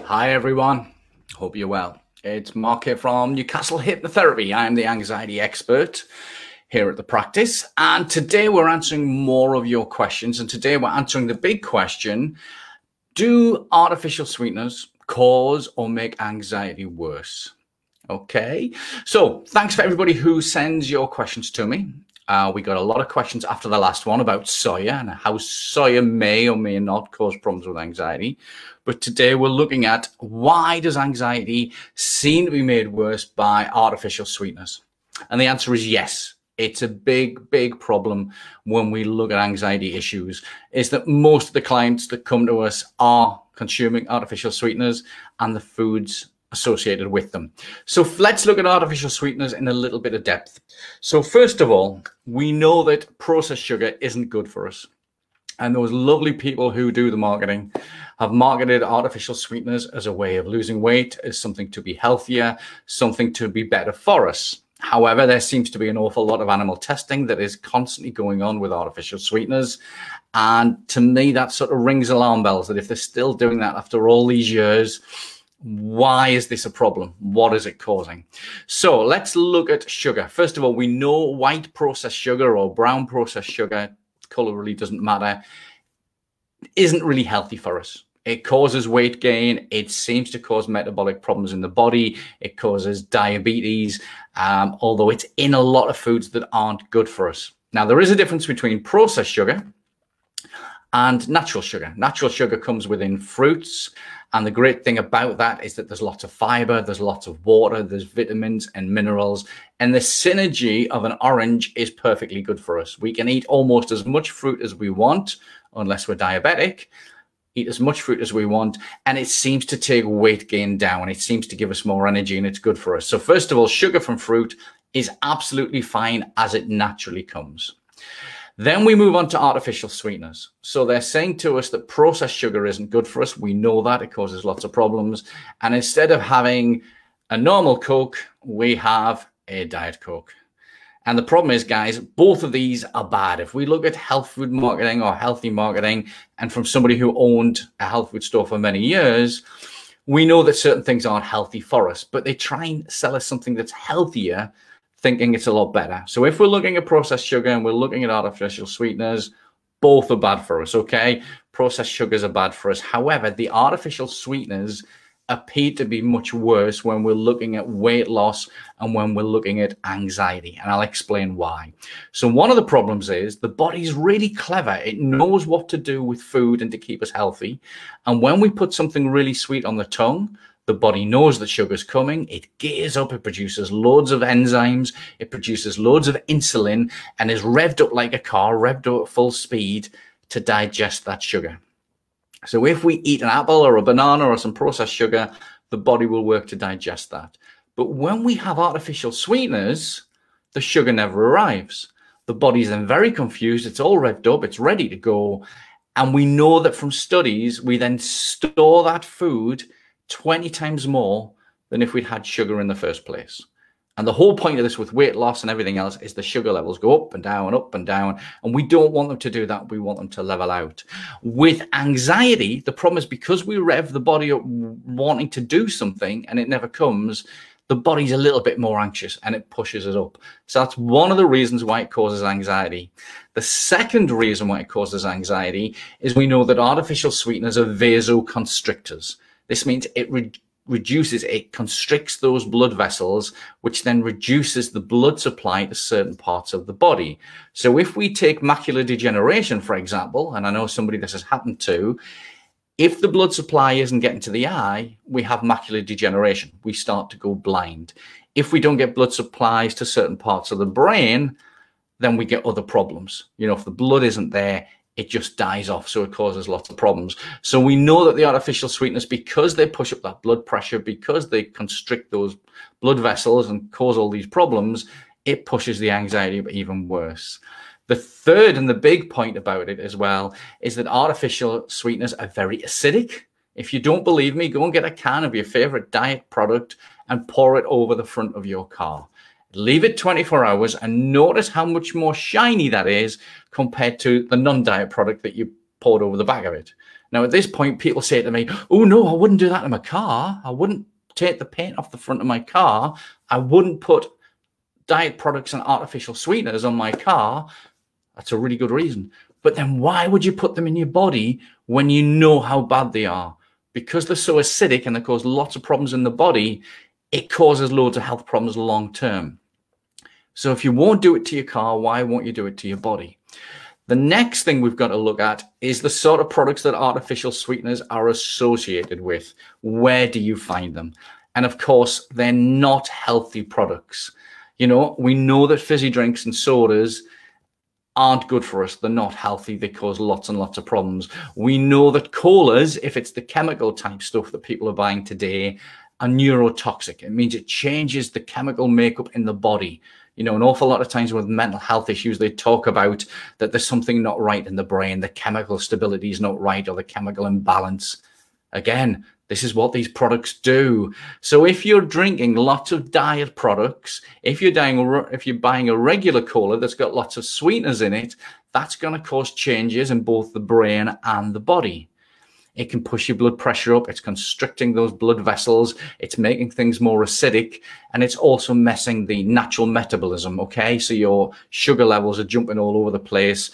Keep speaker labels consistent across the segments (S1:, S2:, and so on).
S1: Hi everyone, hope you're well. It's Mark here from Newcastle Hypnotherapy. I'm the anxiety expert here at the practice, and today we're answering more of your questions, and today we're answering the big question: do artificial sweeteners cause or make anxiety worse? Okay, so thanks for everybody who sends your questions to me. We got a lot of questions after the last one about soya and how soya may or may not cause problems with anxiety. But today we're looking at why does anxiety seem to be made worse by artificial sweeteners? And the answer is yes. It's a big, big problem when we look at anxiety issues, is that most of the clients that come to us are consuming artificial sweeteners and the foods associated with them. So let's look at artificial sweeteners in a little bit of depth. So first of all, we know that processed sugar isn't good for us. And those lovely people who do the marketing have marketed artificial sweeteners as a way of losing weight, as something to be healthier, something to be better for us. However, there seems to be an awful lot of animal testing that is constantly going on with artificial sweeteners. And to me, that sort of rings alarm bells that if they're still doing that after all these years, why is this a problem? What is it causing? So let's look at sugar. First of all, we know white processed sugar or brown processed sugar, color really doesn't matter, isn't really healthy for us. It causes weight gain. It seems to cause metabolic problems in the body. It causes diabetes, although it's in a lot of foods that aren't good for us. Now, there is a difference between processed sugar and natural sugar. Natural sugar comes within fruits. And the great thing about that is that there's lots of fiber, there's lots of water, there's vitamins and minerals. And the synergy of an orange is perfectly good for us. We can eat almost as much fruit as we want, unless we're diabetic, eat as much fruit as we want. And it seems to take weight gain down. It seems to give us more energy and it's good for us. So first of all, sugar from fruit is absolutely fine as it naturally comes. Then we move on to artificial sweeteners. So they're saying to us that processed sugar isn't good for us. We know that it causes lots of problems. And instead of having a normal Coke, we have a Diet Coke. And the problem is, guys, both of these are bad. If we look at health food marketing or healthy marketing, and from somebody who owned a health food store for many years, we know that certain things aren't healthy for us, but they try and sell us something that's healthier, thinking it's a lot better. So if we're looking at processed sugar and we're looking at artificial sweeteners, both are bad for us, okay? Processed sugars are bad for us. However, the artificial sweeteners appear to be much worse when we're looking at weight loss and when we're looking at anxiety. And I'll explain why. So one of the problems is the body's really clever. It knows what to do with food and to keep us healthy. And when we put something really sweet on the tongue, the body knows that sugar's coming, it gears up, it produces loads of enzymes, it produces loads of insulin, and is revved up like a car, revved up at full speed to digest that sugar. So if we eat an apple or a banana or some processed sugar, the body will work to digest that. But when we have artificial sweeteners, the sugar never arrives. The body's then very confused, it's all revved up, it's ready to go. And we know that from studies, we then store that food 20 times more than if we'd had sugar in the first place. And the whole point of this with weight loss and everything else is the sugar levels go up and down, and we don't want them to do that. We want them to level out. With anxiety, the problem is because we rev the body up wanting to do something and it never comes, the body's a little bit more anxious and it pushes it up. So that's one of the reasons why it causes anxiety. The second reason why it causes anxiety is we know that artificial sweeteners are vasoconstrictors. This means it it constricts those blood vessels, which then reduces the blood supply to certain parts of the body. So if we take macular degeneration, for example, and I know somebody this has happened to, if the blood supply isn't getting to the eye, we have macular degeneration. We start to go blind. If we don't get blood supplies to certain parts of the brain, then we get other problems. You know, if the blood isn't there, it just dies off, so it causes lots of problems. So we know that the artificial sweeteners, because they push up that blood pressure, because they constrict those blood vessels and cause all these problems, it pushes the anxiety even worse. The third and the big point about it as well is that artificial sweeteners are very acidic. If you don't believe me, go and get a can of your favorite diet product and pour it over the front of your car. Leave it 24 hours and notice how much more shiny that is compared to the non-diet product that you poured over the back of it. Now, at this point, people say to me, oh, no, I wouldn't do that in my car. I wouldn't take the paint off the front of my car. I wouldn't put diet products and artificial sweeteners on my car. That's a really good reason. But then why would you put them in your body when you know how bad they are? Because they're so acidic and they cause lots of problems in the body, it causes loads of health problems long term. So if you won't do it to your car, why won't you do it to your body? The next thing we've got to look at is the sort of products that artificial sweeteners are associated with. Where do you find them? And of course, they're not healthy products. You know, we know that fizzy drinks and sodas aren't good for us. They're not healthy. They cause lots and lots of problems. We know that colas, if it's the chemical type stuff that people are buying today, are neurotoxic. It means it changes the chemical makeup in the body. You know, an awful lot of times with mental health issues, they talk about that there's something not right in the brain, the chemical stability is not right, or the chemical imbalance. Again, this is what these products do. So if you're drinking lots of diet products, if you're buying a regular cola that's got lots of sweeteners in it, that's going to cause changes in both the brain and the body. It can push your blood pressure up. It's constricting those blood vessels. It's making things more acidic. And it's also messing the natural metabolism, okay? So your sugar levels are jumping all over the place.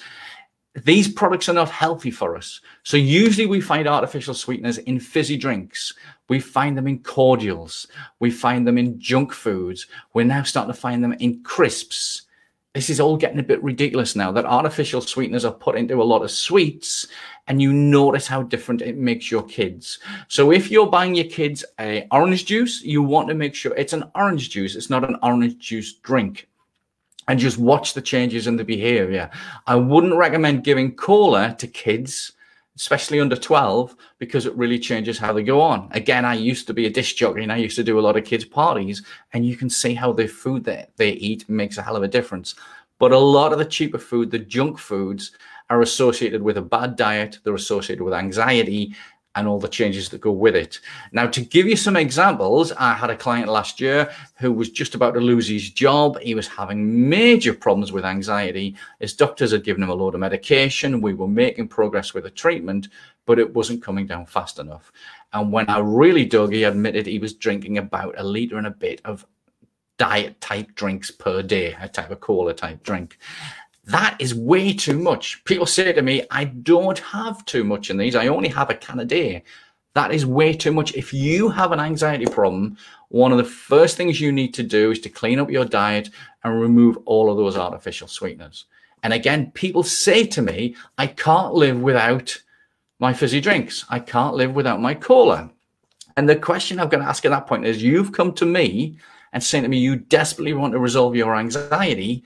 S1: These products are not healthy for us. So usually we find artificial sweeteners in fizzy drinks. We find them in cordials. We find them in junk foods. We're now starting to find them in crisps. This is all getting a bit ridiculous now, that artificial sweeteners are put into a lot of sweets, and you notice how different it makes your kids. So if you're buying your kids an orange juice, you want to make sure it's an orange juice. It's not an orange juice drink. And just watch the changes in the behavior. I wouldn't recommend giving cola to kids, especially under 12, because it really changes how they go on. Again, I used to be a disc jockey and I used to do a lot of kids' parties, and you can see how the food that they eat makes a hell of a difference. But a lot of the cheaper food, the junk foods, are associated with a bad diet. They're associated with anxiety and all the changes that go with it. Now, to give you some examples, I had a client last year who was just about to lose his job. He was having major problems with anxiety. His doctors had given him a load of medication. We were making progress with the treatment, but it wasn't coming down fast enough. And when I really dug, he admitted he was drinking about 1 litre and a bit of diet type drinks per day, a type of cola type drink. That is way too much. People say to me, I don't have too much in these. I only have a can a day. That is way too much. If you have an anxiety problem, one of the first things you need to do is to clean up your diet and remove all of those artificial sweeteners. And again, people say to me, I can't live without my fizzy drinks. I can't live without my cola. And the question I've got to ask at that point is, you've come to me and saying to me, you desperately want to resolve your anxiety.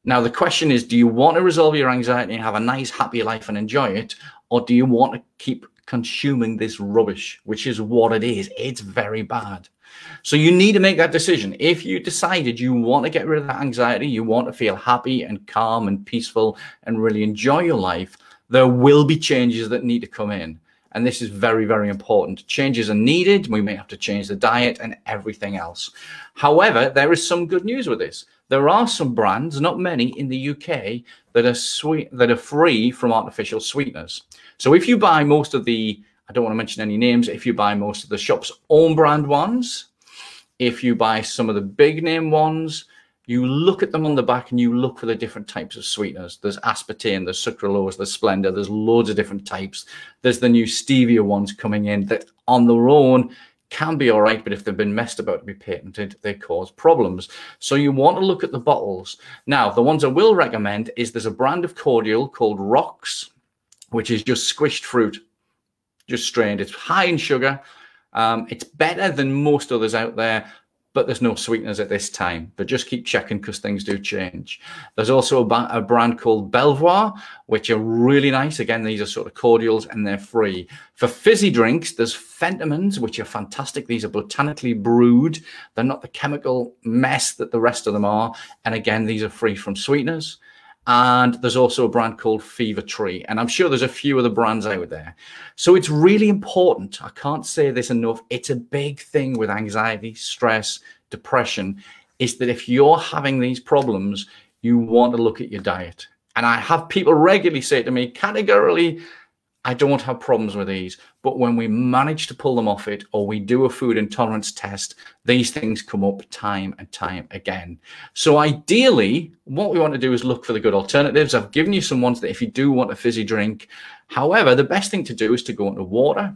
S1: Now, the question is, do you want to resolve your anxiety and have a nice, happy life and enjoy it? Or do you want to keep consuming this rubbish, which is what it is? It's very bad. So you need to make that decision. If you decided you want to get rid of that anxiety, you want to feel happy and calm and peaceful and really enjoy your life, there will be changes that need to come in. And this is very, very important. Changes are needed. We may have to change the diet and everything else. However, there is some good news with this. There are some brands, not many, in the UK that are free from artificial sweeteners. So if you buy most of the, I don't want to mention any names, if you buy most of the shop's own brand ones, if you buy some of the big name ones, you look at them on the back and you look for the different types of sweeteners. There's aspartame, there's sucralose, there's Splenda, there's loads of different types. There's the new stevia ones coming in that on their own can be all right, but if they've been messed about to be patented, they cause problems. So you want to look at the bottles. Now, the ones I will recommend is there's a brand of cordial called Rocks, which is just squished fruit, just strained. It's high in sugar. It's better than most others out there, but there's no sweeteners at this time. But just keep checking because things do change. There's also a brand called Belvoir, which are really nice. Again, these are sort of cordials and they're free. For fizzy drinks, there's Fentimans, which are fantastic. These are botanically brewed. They're not the chemical mess that the rest of them are. And again, these are free from sweeteners. And there's also a brand called Fever Tree. And I'm sure there's a few other brands out there. So it's really important. I can't say this enough. It's a big thing with anxiety, stress, depression, is that if you're having these problems, you want to look at your diet. And I have people regularly say to me, categorically, I don't have problems with these. But when we manage to pull them off it, or we do a food intolerance test, these things come up time and time again. So ideally, what we want to do is look for the good alternatives. I've given you some ones that if you do want a fizzy drink. However, the best thing to do is to go into water.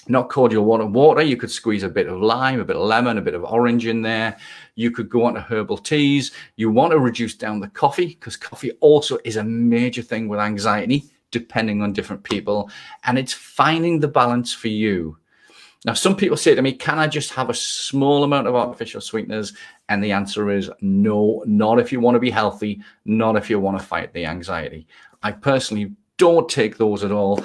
S1: Not cordial water. You could squeeze a bit of lime, a bit of lemon, a bit of orange in there. You could go on to herbal teas. You want to reduce down the coffee, because coffee also is a major thing with anxiety, depending on different people. And it's finding the balance for you. Now, some people say to me, can I just have a small amount of artificial sweeteners? And the answer is no, not if you want to be healthy, not if you want to fight the anxiety. I personally don't take those at all.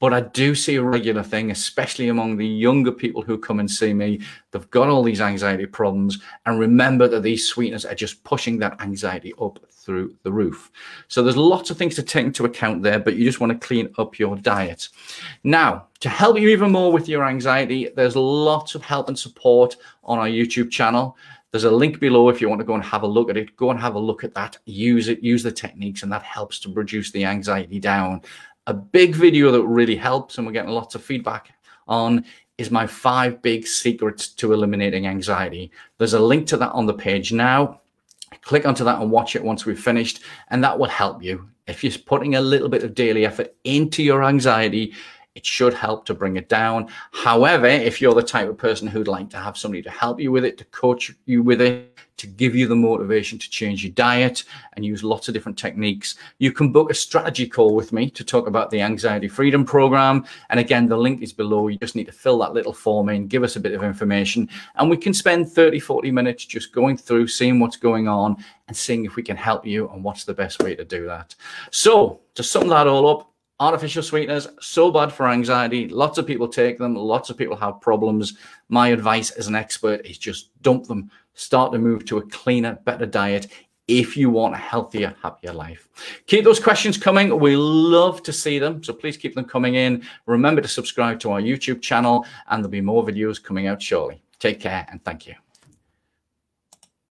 S1: But I do see a regular thing, especially among the younger people who come and see me. They've got all these anxiety problems. And remember that these sweeteners are just pushing that anxiety up through the roof. So there's lots of things to take into account there, but you just want to clean up your diet. Now, to help you even more with your anxiety, there's lots of help and support on our YouTube channel. There's a link below if you want to go and have a look at it. Go and have a look at that. Use it, use the techniques, and that helps to reduce the anxiety down. A big video that really helps, and we're getting lots of feedback on, is my 5 big secrets to eliminating anxiety. There's a link to that on the page now. Click onto that and watch it once we've finished, and that will help you. If you're putting a little bit of daily effort into your anxiety, it should help to bring it down. However, if you're the type of person who'd like to have somebody to help you with it, to coach you with it, to give you the motivation to change your diet and use lots of different techniques, you can book a strategy call with me to talk about the Anxiety Freedom Program. And again, the link is below. You just need to fill that little form in, give us a bit of information, and we can spend 30, 40 minutes just going through, seeing what's going on and seeing if we can help you and what's the best way to do that. So to sum that all up, artificial sweeteners, so bad for anxiety. Lots of people take them. Lots of people have problems. My advice as an expert is just dump them. Start to move to a cleaner, better diet if you want a healthier, happier life. Keep those questions coming. We love to see them, so please keep them coming in. Remember to subscribe to our YouTube channel, and there'll be more videos coming out shortly. Take care, and thank you.